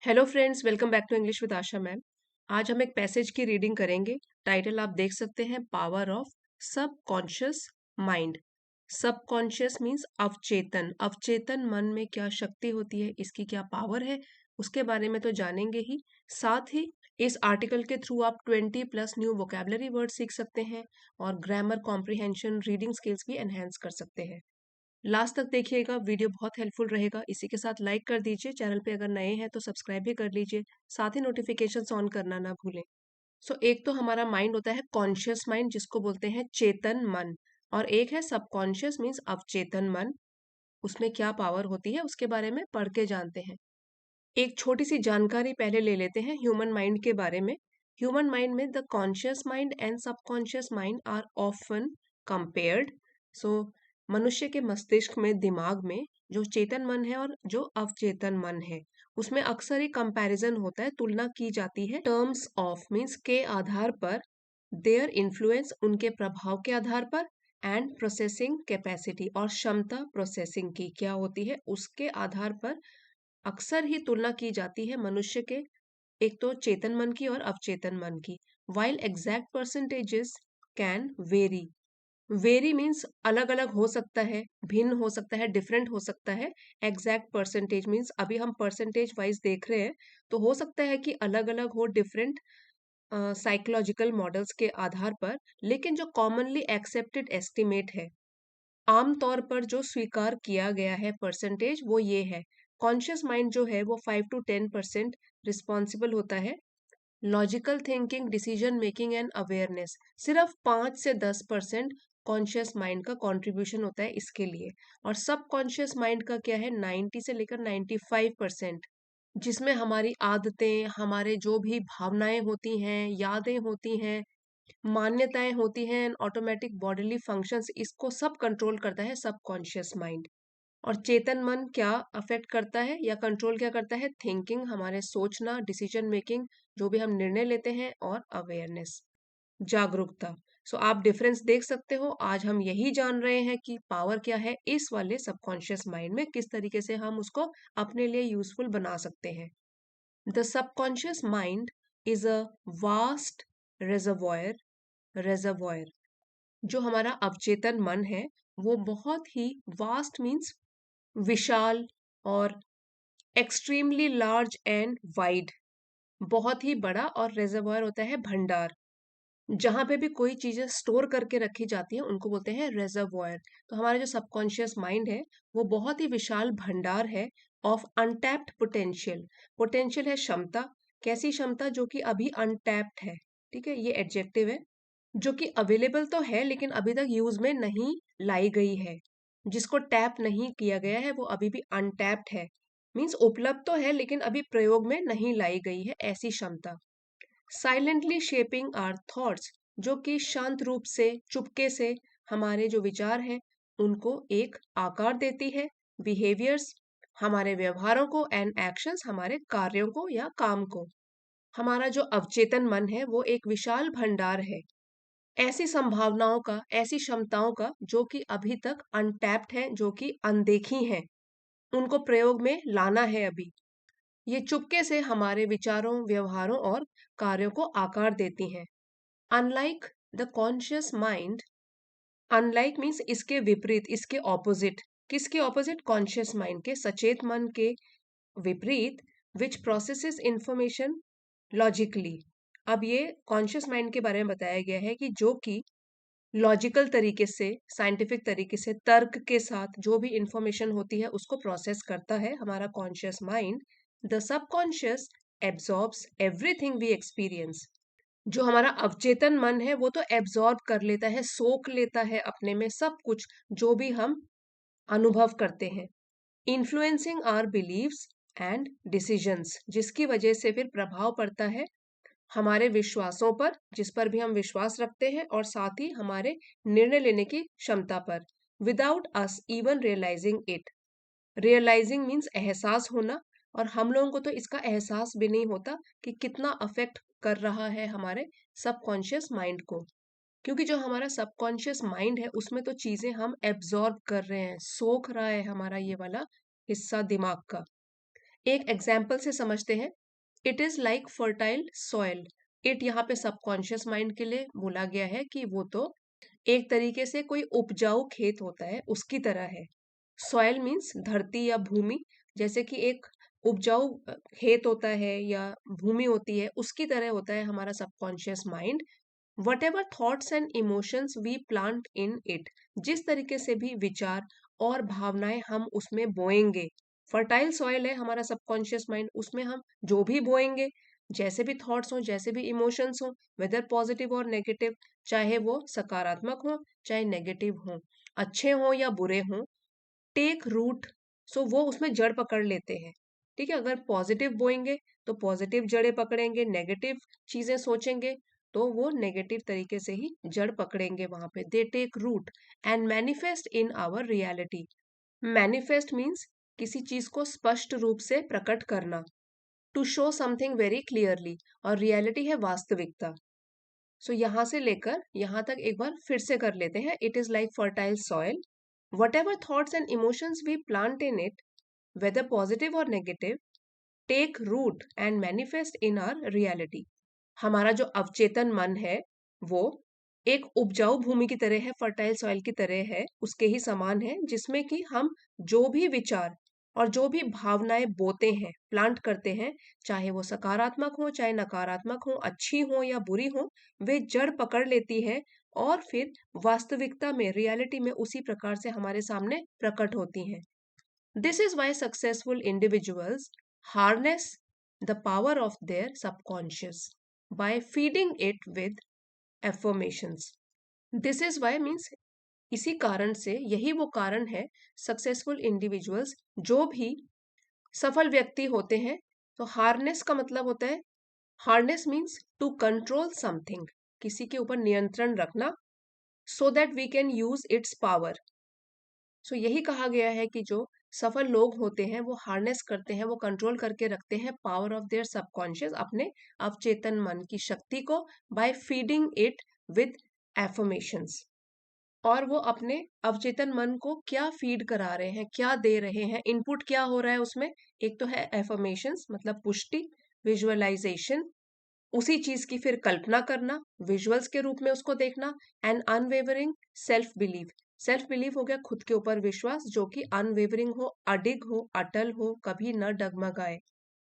Hello friends, welcome back to English with Asha ma'am. आज हम एक पैसेज की रीडिंग करेंगे। टाइटल आप देख सकते हैं, power of subconscious mind. Subconscious means अवचेतन। अवचेतन मन में क्या शक्ति होती है, इसकी क्या पावर है, उसके बारे में तो जानेंगे ही। साथ ही इस आर्टिकल के थ्रू आप 20+ न्यू वोकेबलरी वर्ड सीख सकते हैं और ग्रामर कॉम्प्रिहेंशन, रीडिंग स्किल्स भी एनहेंस कर सकते हैं। लास्ट तक देखिएगा, वीडियो बहुत हेल्पफुल रहेगा। इसी के साथ लाइक कर दीजिए, चैनल पे अगर नए हैं तो सब्सक्राइब भी कर लीजिए, साथ ही नोटिफिकेशंस ऑन करना ना भूलें। एक तो हमारा माइंड होता है कॉन्शियस माइंड, जिसको बोलते हैं चेतन मन, और एक है सबकॉन्शियस मीन्स अवचेतन मन। उसमें क्या पावर होती है उसके बारे में पढ़ के जानते हैं। एक छोटी सी जानकारी पहले ले लेते हैं ह्यूमन माइंड के बारे में। ह्यूमन माइंड में the conscious mind and subconscious mind are often compared. So मनुष्य के मस्तिष्क में, दिमाग में जो चेतन मन है और जो अवचेतन मन है, उसमें अक्सर एक कंपैरिजन होता है, तुलना की जाती है टर्म्स ऑफ मीन्स के आधार पर, देयर इन्फ्लुएंस उनके प्रभाव के आधार पर, एंड प्रोसेसिंग कैपेसिटी और क्षमता प्रोसेसिंग की क्या होती है उसके आधार पर अक्सर ही तुलना की जाती है मनुष्य के, एक तो चेतन मन की और अवचेतन मन की। While exact percentages can very. Very means अलग अलग हो सकता है, भिन्न हो सकता है, डिफरेंट हो सकता है। एग्जैक्ट परसेंटेज मीन्स अभी हम परसेंटेज वाइज देख रहे हैं, तो हो सकता है कि अलग अलग हो, डिफरेंट साइकोलॉजिकल मॉडल्स के आधार पर। लेकिन जो कॉमनली एक्सेप्टेड एस्टिमेट है, आमतौर पर जो स्वीकार किया गया है परसेंटेज, वो ये है। कॉन्शियस माइंड जो है वो 5 to 10% रिस्पॉन्सिबल होता है logical thinking, decision making and awareness. सिर्फ 5 से 10% कॉन्शियस माइंड का कंट्रीब्यूशन होता है इसके लिए। और सब कॉन्शियस माइंड का क्या है, 90 से लेकर 95%, जिसमें हमारी आदतें, हमारे जो भी भावनाएं होती हैं, यादें होती हैं, मान्यताएं होती हैं, ऑटोमेटिक बॉडीली फंक्शंस, इसको सब कंट्रोल करता है सबकॉन्शियस माइंड। और चेतन मन क्या अफेक्ट करता है या कंट्रोल क्या करता है, थिंकिंग, हमारे सोचना, डिसीजन मेकिंग, जो भी हम निर्णय लेते हैं, और अवेयरनेस, जागरूकता। आप डिफरेंस देख सकते हो। आज हम यही जान रहे हैं कि पावर क्या है इस वाले सबकॉन्शियस माइंड में, किस तरीके से हम उसको अपने लिए यूजफुल बना सकते हैं। The subconscious mind is a vast reservoir. जो हमारा अवचेतन मन है, वो बहुत ही वास्ट मीन्स विशाल, और एक्सट्रीमली लार्ज एंड वाइड, बहुत ही बड़ा, और रिजर्वायर होता है भंडार। जहां पे भी कोई चीजें स्टोर करके रखी जाती है उनको बोलते हैं रिजर्वायर। तो हमारा जो सबकॉन्शियस माइंड है, वो बहुत ही विशाल भंडार है ऑफ अनटैप्ड पोटेंशियल। पोटेंशियल है क्षमता। कैसी क्षमता, जो कि अभी अनटैप्ड है। ठीक है, ये एडजेक्टिव है। जो कि अवेलेबल तो है लेकिन अभी तक यूज में नहीं लाई गई है। जिसको टैप नहीं किया गया है वो अभी भी अनटैप्ड है। मीन्स उपलब्ध तो है लेकिन अभी प्रयोग में नहीं लाई गई है, ऐसी क्षमता। साइलेंटली शेपिंग आवर थॉट्स, जो कि शांत रूप से, चुपके से हमारे जो विचार हैं उनको एक आकार देती है। बिहेवियर्स, हमारे व्यवहारों को, एंड एक्शंस, हमारे कार्यों को या काम को। हमारा जो अवचेतन मन है वो एक विशाल भंडार है ऐसी संभावनाओं का, ऐसी क्षमताओं का, जो कि अभी तक अनटैप्ड है, जो कि अनदेखी हैं, उनको प्रयोग में लाना है अभी। ये चुपके से हमारे विचारों, व्यवहारों और कार्यों को आकार देती हैं। Unlike the conscious mind, unlike means इसके विपरीत, इसके ऑपोजिट। किसके ऑपोजिट, कॉन्शियस माइंड के, सचेत मन के विपरीत। विच प्रोसेसेस इंफॉर्मेशन लॉजिकली। अब ये कॉन्शियस माइंड के बारे में बताया गया है कि जो कि लॉजिकल तरीके से, साइंटिफिक तरीके से, तर्क के साथ जो भी इंफॉर्मेशन होती है उसको प्रोसेस करता है हमारा conscious mind. The subconscious absorbs everything we experience. जो हमारा अवचेतन मन है वो तो एब्जॉर्ब कर लेता है, सोख लेता है अपने में सब कुछ जो भी हम अनुभव करते हैं। Influencing our beliefs and decisions, जिसकी वजह से फिर प्रभाव पड़ता है हमारे विश्वासों पर, जिस पर भी हम विश्वास रखते हैं, और साथ ही हमारे निर्णय लेने की क्षमता पर, without us even realising it. Realising means एहसास होना, और हम लोगों को तो इसका एहसास भी नहीं होता कि कितना अफेक्ट कर रहा है हमारे सबकॉन्शियस माइंड को। क्योंकि जो हमारा सबकॉन्शियस माइंड है उसमें तो चीजें हम एब्जॉर्ब कर रहे हैं, सोख रहा है हमारा ये वाला हिस्सा दिमाग का। एक एग्जाम्पल से समझते हैं। It is like fertile soil. It यहाँ पे सबकॉन्शियस माइंड के लिए बोला गया है कि वो तो एक तरीके से कोई उपजाऊ खेत होता है उसकी तरह है। सॉइल मीन्स धरती या भूमि, जैसे कि एक उपजाऊ खेत होता है या भूमि होती है उसकी तरह होता है हमारा subconscious mind. Whatever thoughts and emotions we plant in it, जिस तरीके से भी विचार और भावनाएं हम उसमें बोएंगे, फर्टाइल सॉइल है हमारा सबकॉन्शियस माइंड, उसमें हम जो भी बोएंगे, जैसे भी थॉट्स हो जैसे भी इमोशंस हो, वेदर पॉजिटिव और नेगेटिव, चाहे वो सकारात्मक हो चाहे नेगेटिव हो, अच्छे हो या बुरे हो, टेक रूट, सो वो उसमें जड़ पकड़ लेते हैं। ठीक है, अगर पॉजिटिव बोएंगे तो पॉजिटिव जड़ें पकड़ेंगे, नेगेटिव चीजें सोचेंगे तो वो नेगेटिव तरीके से ही जड़ पकड़ेंगे वहां पे। They take root and manifest in our reality. Manifest means किसी चीज को स्पष्ट रूप से प्रकट करना, to show something very clearly, और रियलिटी है वास्तविकता। सो यहाँ से लेकर यहाँ तक एक बार फिर से कर लेते हैं। It is like fertile soil, whatever thoughts and emotions we plant in it, whether positive और negative, take root and manifest in our reality. हमारा जो अवचेतन मन है वो एक उपजाऊ भूमि की तरह है, फर्टाइल सॉइल की तरह है, उसके ही समान है, जिसमें कि हम जो भी विचार और जो भी भावनाएं बोते हैं, प्लांट करते हैं, चाहे वो सकारात्मक हो चाहे नकारात्मक हो, अच्छी हो या बुरी हो, वे जड़ पकड़ लेती है और फिर वास्तविकता में, रियलिटी में उसी प्रकार से हमारे सामने प्रकट होती हैं। This is why successful individuals harness the power of their subconscious by feeding it with affirmations. This is why means इसी कारण से, यही वो कारण है, सक्सेसफुल इंडिविजुअल्स जो भी सफल व्यक्ति होते हैं, तो हार्नेस का मतलब होता है, harness means to control something, किसी के ऊपर नियंत्रण रखना, so that we can use its power. So यही कहा गया है कि जो सफल लोग होते हैं वो हार्नेस करते हैं, वो कंट्रोल करके रखते हैं पावर ऑफ देयर सबकॉन्शियस, अपने अवचेतन मन की शक्ति को, by feeding it with affirmations. और वो अपने अवचेतन मन को क्या फीड करा रहे हैं, क्या दे रहे हैं, इनपुट क्या हो रहा है उसमें। एक तो है एफर्मेशंस मतलब पुष्टि, विजुअलाइजेशन, उसी चीज की फिर कल्पना करना, विजुअल्स के रूप में उसको देखना, and unwavering self believe. Self believe हो गया खुद के ऊपर विश्वास, जो कि अनवेवरिंग हो, अडिग हो, अटल हो, कभी न डगमगाए।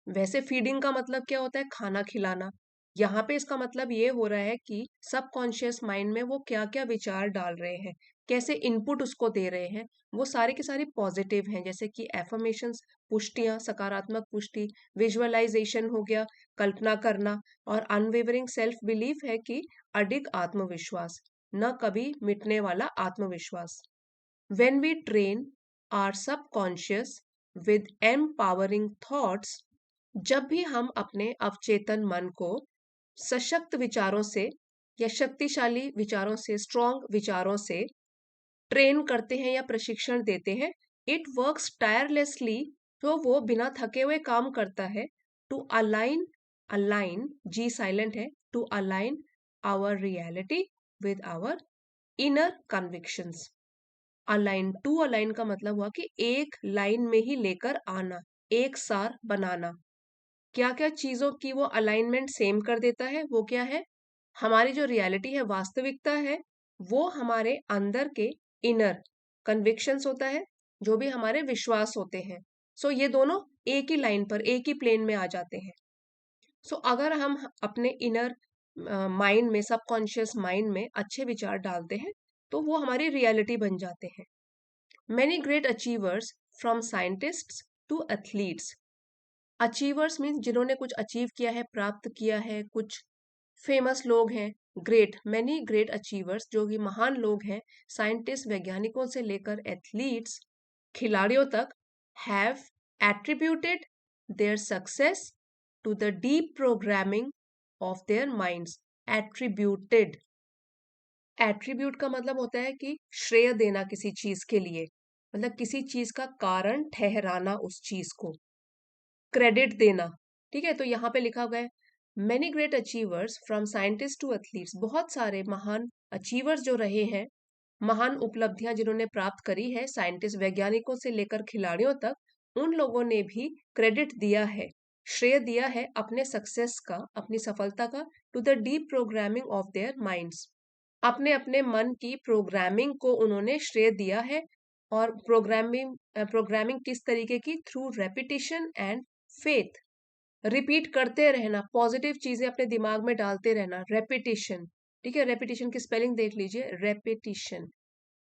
वैसे फीडिंग का मतलब क्या होता है, खाना खिलाना। यहाँ पे इसका मतलब ये हो रहा है कि सबकॉन्शियस माइंड में वो क्या क्या विचार डाल रहे हैं, कैसे इनपुट उसको दे रहे हैं, वो सारे के सारे पॉजिटिव हैं, जैसे कि एफर्मेशंस, पुष्टियां, सकारात्मक पुष्टि, विजुअलाइजेशन हो गया, कल्पना करना, और अनवेवरिंग सेल्फ बिलीफ है कि अडिग आत्मविश्वास, न कभी मिटने वाला आत्मविश्वास। When we train our subconscious with empowering thoughts, जब भी हम अपने अवचेतन मन को सशक्त विचारों से या शक्तिशाली विचारों से, स्ट्रॉन्ग विचारों से ट्रेन करते हैं या प्रशिक्षण देते हैं, इट वर्क्स टायरलेसली, तो वो बिना थके हुए काम करता है, to align, align G silent है, to align our reality with our inner convictions. Align, to align का मतलब हुआ कि एक लाइन में ही लेकर आना, एक सार बनाना। क्या क्या चीजों की वो अलाइनमेंट सेम कर देता है, वो क्या है, हमारी जो रियलिटी है, वास्तविकता है, वो हमारे अंदर के इनर कन्विक्शंस होता है, जो भी हमारे विश्वास होते हैं। सो ये दोनों एक ही लाइन पर, एक ही प्लेन में आ जाते हैं। सो अगर हम अपने इनर माइंड में, सबकॉन्शियस माइंड में अच्छे विचार डालते हैं, तो वो हमारी रियलिटी बन जाते हैं। Many great achievers, from scientists to athletes. Achievers means जिन्होंने कुछ अचीव किया है, प्राप्त किया है, कुछ फेमस लोग हैं। ग्रेट, मैनी ग्रेट अचीवर्स, जो कि महान लोग हैं, साइंटिस्ट वैज्ञानिकों से लेकर एथलीट्स खिलाड़ियों तक, have attributed their success to the deep programming of their minds. Attributed, attribute का मतलब होता है कि श्रेय देना किसी चीज के लिए, मतलब किसी चीज का कारण ठहराना उस चीज को, क्रेडिट देना। ठीक है, तो यहाँ पे लिखा हुआ है many great achievers from scientist to athletes, बहुत सारे महान अचीवर्स जो रहे हैं, महान उपलब्धियां जिन्होंने प्राप्त करी है, साइंटिस्ट वैज्ञानिकों से लेकर खिलाड़ियों तक, उन लोगों ने भी क्रेडिट दिया है, श्रेय दिया है अपने सक्सेस का, अपनी सफलता का, to the deep programming of their minds. अपने अपने मन की प्रोग्रामिंग को उन्होंने श्रेय दिया है। और प्रोग्रामिंग किस तरीके की? Through repetition and faith. Repeat करते रहना, पॉजिटिव चीजें अपने दिमाग में डालते रहना, रेपिटेशन। ठीक है, रेपिटेशन की स्पेलिंग देख लीजिए, repetition,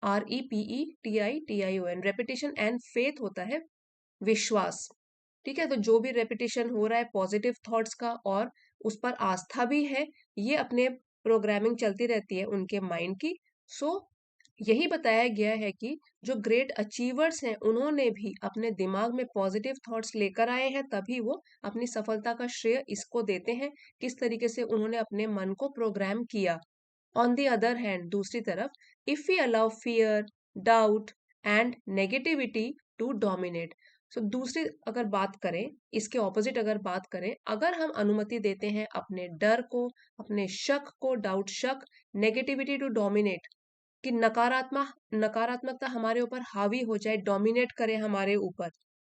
REPETITION, repetition. And faith होता है विश्वास। ठीक है, तो जो भी रेपिटेशन हो रहा है पॉजिटिव थॉट्स का और उस पर आस्था भी है, ये अपने प्रोग्रामिंग चलती रहती है उनके माइंड की। सो यही बताया गया है कि जो ग्रेट अचीवर्स हैं उन्होंने भी अपने दिमाग में पॉजिटिव थॉट्स लेकर आए हैं, तभी वो अपनी सफलता का श्रेय इसको देते हैं, किस तरीके से उन्होंने अपने मन को प्रोग्राम किया। ऑन द अदर हैंड, दूसरी तरफ, if we allow fear, doubt and negativity to dominate. So दूसरी अगर बात करें, इसके ऑपोजिट अगर बात करें, अगर हम अनुमति देते हैं अपने डर को, अपने शक को, डाउट, शक, नेगेटिविटी टू डोमिनेट, कि नकारात्मकता हमारे ऊपर हावी हो जाए, डोमिनेट करे हमारे ऊपर,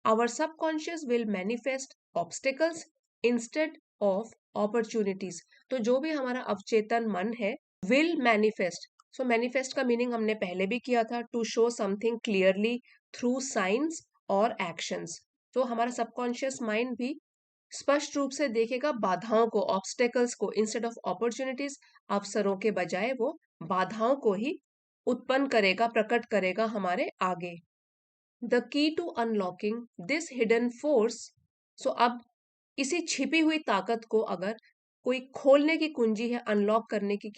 our subconscious will manifest obstacles instead of opportunities. तो जो भी हमारा अवचेतन मन है, विल मैनिफेस्ट। सो मैनिफेस्ट का मीनिंग हमने पहले भी किया था, to show something clearly through science और एक्शंस। तो हमारा सबकॉन्शियस माइंड भी स्पष्ट रूप से देखेगा बाधाओं को, ऑब्स्टेकल्स को, इंस्टेड ऑफ अपॉर्चुनिटीज, अवसरों के बजाय वो बाधाओं को ही उत्पन्न करेगा, प्रकट करेगा हमारे आगे। The key to unlocking this hidden force. So अब इसी छिपी हुई ताकत को अगर कोई खोलने की कुंजी है, अनलॉक करने की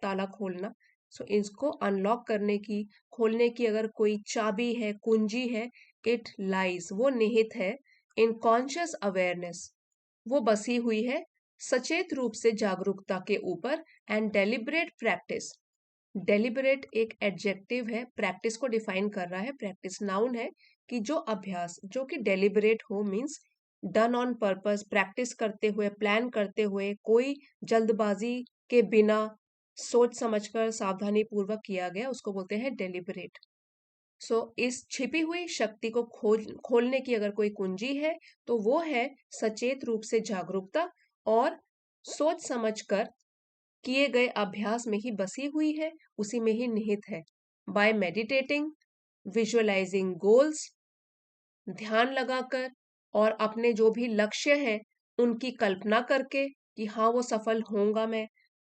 ताला खोलना, सो इसको अनलॉक करने की, खोलने की अगर कोई चाबी है, कुंजी है, इट लाइज, वो निहित है, इन कॉन्शियस अवेयरनेस, वो बसी हुई है सचेत रूप से जागरूकता के ऊपर, एंड डेलिब्रेट प्रैक्टिस। डेलिबरेट एक एडजेक्टिव है, प्रैक्टिस को डिफाइन कर रहा है, प्रैक्टिस नाउन है, कि जो अभ्यास जो कि डेलिबरेट हो, means done on purpose, practice करते हुए, प्लान करते हुए, कोई जल्दबाजी के बिना, सोच समझकर सावधानी पूर्वक किया गया, उसको बोलते हैं डेलिबरेट। सो इस छिपी हुई शक्ति को खोलने की अगर कोई कुंजी है, तो वो है सचेत रूप से जागरूकता, और सोच समझकर किए गए अभ्यास में ही बसी हुई है, उसी में ही निहित है। बाय मेडिटेटिंग, विजुअलाइजिंग गोल्स, ध्यान लगाकर और अपने जो भी लक्ष्य हैं उनकी कल्पना करके कि हाँ वो सफल होऊंगा,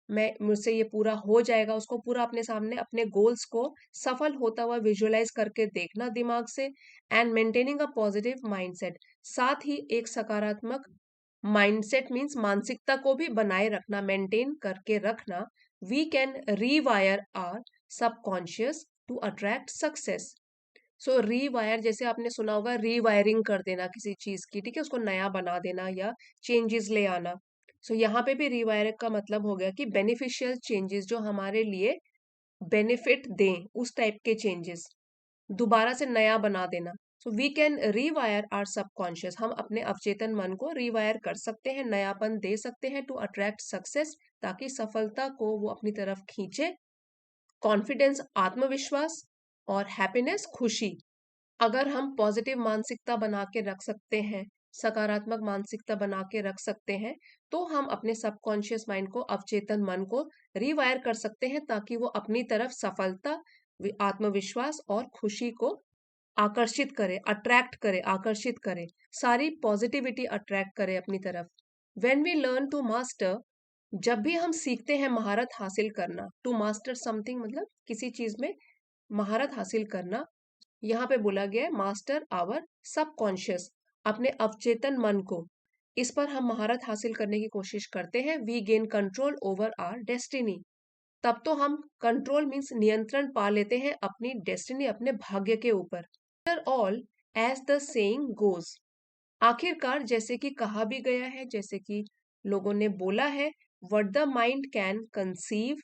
मैं मुझसे ये पूरा हो जाएगा, उसको पूरा अपने सामने अपने गोल्स को सफल होता हुआ विजुअलाइज करके देखना दिमाग से। And maintaining a positive mindset, साथ ही एक सकारात्मक माइंडसेट मीन्स मानसिकता को भी बनाए रखना, मेंटेन करके रखना। We can rewire our subconscious to attract success. So rewire, जैसे आपने सुना होगा, रीवायरिंग कर देना किसी चीज की, ठीक है, उसको नया बना देना या चेंजेस ले आना। सो यहाँ पे भी रीवायर का मतलब हो गया कि बेनिफिशियल चेंजेस, जो हमारे लिए बेनिफिट दें, उस टाइप के चेंजेस, दोबारा से नया बना देना। So we can rewire our subconscious, हम अपने अवचेतन मन को रीवायर कर सकते हैं, नयापन दे सकते हैं, टू अट्रैक्ट सक्सेस, ताकि सफलता को वो अपनी तरफ खींचे। कॉन्फिडेंस, आत्मविश्वास, और हैप्पीनेस, खुशी। अगर हम पॉजिटिव मानसिकता बना के रख सकते हैं, सकारात्मक मानसिकता बना के रख सकते हैं, तो हम अपने सबकॉन्शियस माइंड को, अवचेतन मन को रिवायर कर सकते हैं, ताकि वो अपनी तरफ सफलता, आत्मविश्वास और खुशी को आकर्षित करे, अट्रैक्ट करे, आकर्षित करे, सारी पॉजिटिविटी अट्रैक्ट करे अपनी तरफ। When we learn to master, जब भी हम सीखते हैं महारत हासिल करना, टू मास्टर समथिंग मतलब किसी चीज में महारत हासिल करना, यहाँ पे बोला गया है मास्टर आवर सबकॉन्शियस, अपने अवचेतन मन को, इस पर हम महारत हासिल करने की कोशिश करते हैं, we gain control over our destiny. तब तो हम कंट्रोल मीन्स नियंत्रण पा लेते हैं अपनी डेस्टिनी, अपने भाग्य के ऊपर। All, as the saying goes, आखिरकार जैसे कि कहा भी गया है, जैसे कि लोगों ने बोला है, what the mind can conceive,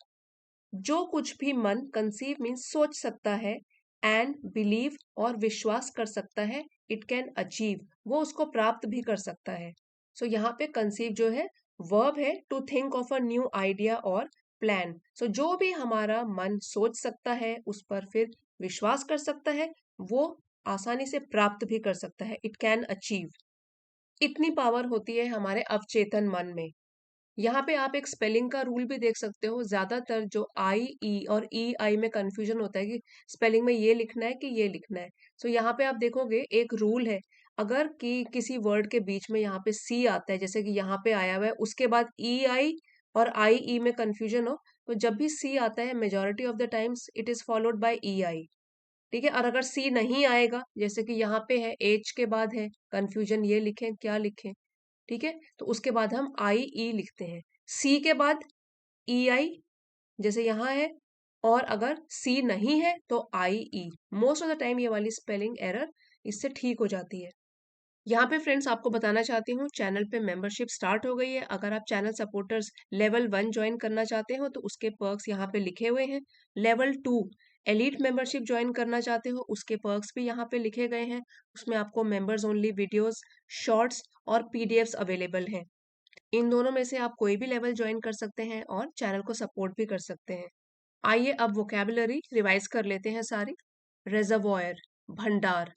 जो कुछ भी मन, कंसीव मीन्स सोच सकता है, एंड बिलीव और विश्वास कर सकता है, इट कैन अचीव, वो उसको प्राप्त भी कर सकता है। सो यहाँ पे कंसीव जो है वर्ब है, to think of a new idea और प्लान। सो जो भी हमारा मन सोच सकता है, उस पर फिर विश्वास कर सकता है, वो आसानी से प्राप्त भी कर सकता है, इट कैन अचीव। इतनी पावर होती है हमारे अवचेतन मन में। यहाँ पे आप एक स्पेलिंग का रूल भी देख सकते हो। ज्यादातर जो आई ई और ई आई में कंफ्यूजन होता है कि स्पेलिंग में ये लिखना है कि ये लिखना है। सो यहाँ पे आप देखोगे एक रूल है, अगर कि किसी वर्ड के बीच में यहाँ पे सी आता है, जैसे कि यहाँ पे आया हुआ है, उसके बाद ई आई और आई ई में कंफ्यूजन हो, तो जब भी सी आता है majority of the times it is followed by E I. ठीक है, और अगर सी नहीं आएगा, जैसे कि यहाँ पे है एच के बाद है कंफ्यूजन, ये लिखें क्या लिखें, ठीक है, तो उसके बाद हम आई ई लिखते हैं। सी के बाद ई आई, जैसे यहाँ है, और अगर सी नहीं है तो आई ई। मोस्ट ऑफ द टाइम ये वाली स्पेलिंग एरर इससे ठीक हो जाती है। यहाँ पे फ्रेंड्स आपको बताना चाहती हूँ, चैनल पे मेंबरशिप स्टार्ट हो गई है। अगर आप चैनल सपोर्टर्स लेवल 1 ज्वाइन करना चाहते हो तो उसके पर्क्स यहाँ पे लिखे हुए हैं। लेवल 2 एलीट मेंबरशिप ज्वाइन करना चाहते हो, उसके पर्क्स भी यहाँ पे लिखे गए हैं। उसमें आपको मेंबर्स ओनली वीडियोस, शॉर्ट्स और पीडीएफ्स अवेलेबल हैं। इन दोनों में से आप कोई भी लेवल ज्वाइन कर सकते हैं और चैनल को सपोर्ट भी कर सकते हैं। आइए अब वोकेबुलरी रिवाइज कर लेते हैं सारी। रेजर्वॉयर, भंडार,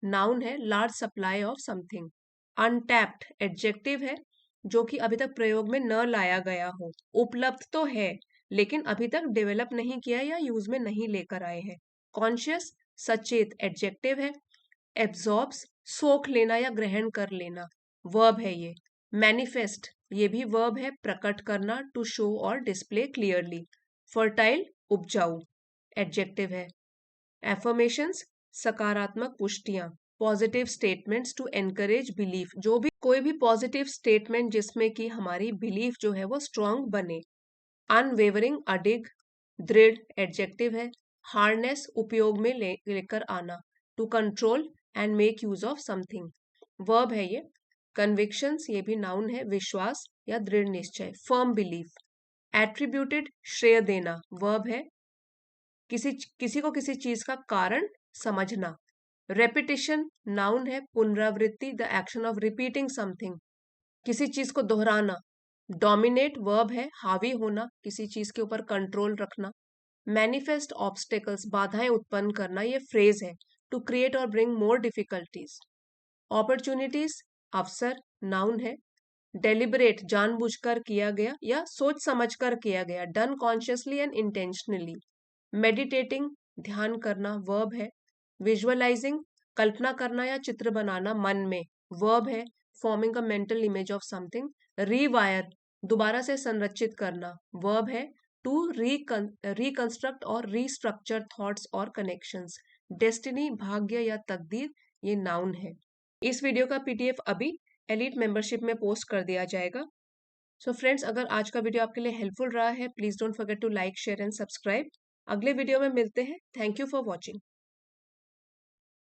नाउन है large supply of something. Untapped adjective है, जो कि अभी तक प्रयोग में न लाया गया हो। उपलब्ध तो है लेकिन अभी तक डेवलप नहीं किया या यूज में नहीं लेकर आए हैं। कॉन्शियस सचेत एडजेक्टिव है। एब्जॉर्ब्स सोख लेना या ग्रहण कर लेना, वर्ब है ये। मैनिफेस्ट ये भी वर्ब है, प्रकट करना, टू शो और डिस्प्ले क्लियरली। फर्टाइल उपजाऊ एडजेक्टिव है। एफर्मेशंस सकारात्मक पुष्टियां, positive statements to encourage belief, जो भी कोई भी पॉजिटिव स्टेटमेंट जिसमें कि हमारी बिलीफ जो है वो स्ट्रांग बने। अनवेवरिंग अडिग दृढ़ एडजेक्टिव है। हार्नेस उपयोग में लेकर आना, to control and make use of something, verb है ये। कन्विक्शंस ये भी नाउन है, विश्वास या दृढ़ निश्चय, फर्म बिलीफ। एट्रीब्यूटेड श्रेय देना, वर्ब है। किसी किसी को किसी चीज का कारण समझना। रेपिटिशन नाउन है, पुनरावृत्ति, the action of repeating something, किसी चीज को दोहराना। डोमिनेट वर्ब है, हावी होना, किसी चीज के ऊपर कंट्रोल रखना। मैनिफेस्ट ऑब्स्टेकल्स बाधाएं उत्पन्न करना, ये फ्रेज है, टू क्रिएट और ब्रिंग मोर डिफिकल्टीज। अपॉर्चुनिटीज अवसर नाउन है। डेलिबरेट जानबूझकर किया गया या सोच समझकर किया गया, done consciously and intentionally. Meditating ध्यान करना, वर्ब है। विजुअलाइजिंग कल्पना करना या चित्र बनाना मन में, वर्ब है। Forming a mental image of something. रीवायर दोबारा से संरचित करना, वर्ब है। टू रिकंस्ट्रक्ट और रीस्ट्रक्चर थॉट्स और कनेक्शंस। डेस्टिनी भाग्य या तकदीर, ये नाउन है। इस वीडियो का पीडीएफ अभी एलीट मेंबरशिप में पोस्ट कर दिया जाएगा। सो फ्रेंड्स, अगर आज का वीडियो आपके लिए हेल्पफुल रहा है, please don't forget to like share and subscribe. अगले वीडियो में मिलते हैं। Thank you for watching.